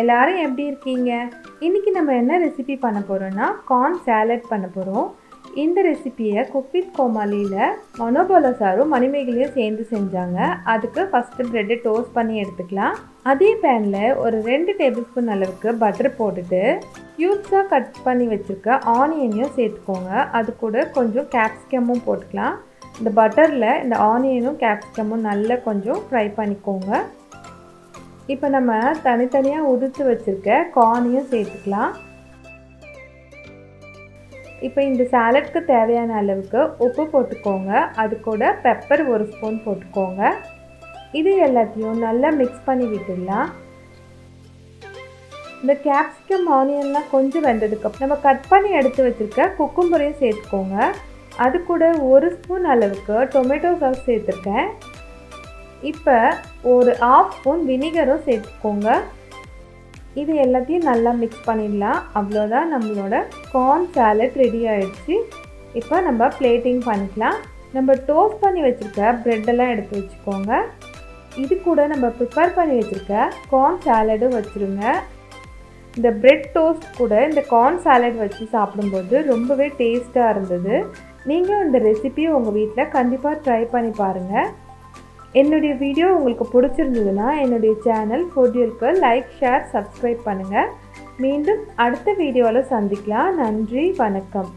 எல்லாரும் எப்படி இருக்கீங்க? இன்னைக்கு நம்ம என்ன ரெசிபி பண்ண போறோம்னா கார்ன் சாலட் பண்ண போறோம். இந்த ரெசிபியை குக் வித் கோமாலியில் மனோபாலா சாரும் மணிமேகலையும் சேர்ந்து செஞ்சாங்க. அதுக்கு ஃபஸ்ட்டு ப்ரெட்டை டோஸ்ட் பண்ணி எடுத்துக்கலாம். அதே பேனில் ஒரு 2 டேபிள் ஸ்பூன் அளவுக்கு பட்டர் போட்டுட்டு க்யூப்ஸாக கட் பண்ணி வச்சுருக்க ஆனியனையும் சேர்த்துக்கோங்க. அது கூட கொஞ்சம் கேப்சிகமும் போட்டுக்கலாம். இந்த பட்டரில் இந்த ஆனியனும் கேப்சிகமும் நல்லா கொஞ்சம் ஃப்ரை பண்ணிக்கோங்க. இப்போ நம்ம தனித்தனியாக உதிர்த்து வச்சுருக்க கார்னையும் சேர்த்துக்கலாம். இப்போ இந்த சாலட்க்கு தேவையான அளவுக்கு உப்பு போட்டுக்கோங்க. அது கூட பெப்பர் 1 ஸ்பூன் போட்டுக்கோங்க. இது எல்லாத்தையும் நல்லா மிக்ஸ் பண்ணி விட்டுடலாம். இந்த கேப்சிகம் ஆனியன்லாம் கொஞ்சம் வெந்ததுக்கப்புறம் நம்ம கட் பண்ணி எடுத்து வச்சுருக்க குக்கும்பரையும் சேர்த்துக்கோங்க. அது கூட 1 ஸ்பூன் அளவுக்கு டொமேட்டோ சாஸ் சேர்த்துருக்கேன். இப்போ ஒரு 1/2 ஸ்பூன் வினிகரும் சேர்த்துக்கோங்க. இது எல்லாத்தையும் நல்லா மிக்ஸ் பண்ணிடலாம். அவ்வளோதான், நம்மளோட கார்ன் சாலட் ரெடி ஆகிடுச்சு. இப்போ நம்ம பிளேட்டிங் பண்ணிக்கலாம். நம்ம டோஸ்ட் பண்ணி வச்சுருக்க ப்ரெட்டெல்லாம் எடுத்து வச்சுக்கோங்க. இது கூட நம்ம ப்ரிப்பேர் பண்ணி வச்சுருக்க கார்ன் சாலடும் வச்சுருங்க. இந்த ப்ரெட் டோஸ்ட் கூட இந்த கார்ன் சாலட் வச்சு சாப்பிடும்போது ரொம்பவே டேஸ்ட்டாக இருந்தது. நீங்கள் இந்த ரெசிபியை உங்கள் வீட்டில் கண்டிப்பாக ட்ரை பண்ணி பாருங்கள். என்னுடைய வீடியோ உங்களுக்கு பிடிச்சிருந்ததுன்னா என்னுடைய சேனல் ஃபுட்யூலுக்கு லைக், ஷேர், சப்ஸ்கிரைப் பண்ணுங்கள். மீண்டும் அடுத்த வீடியோவில் சந்திக்கலாம். நன்றி, வணக்கம்.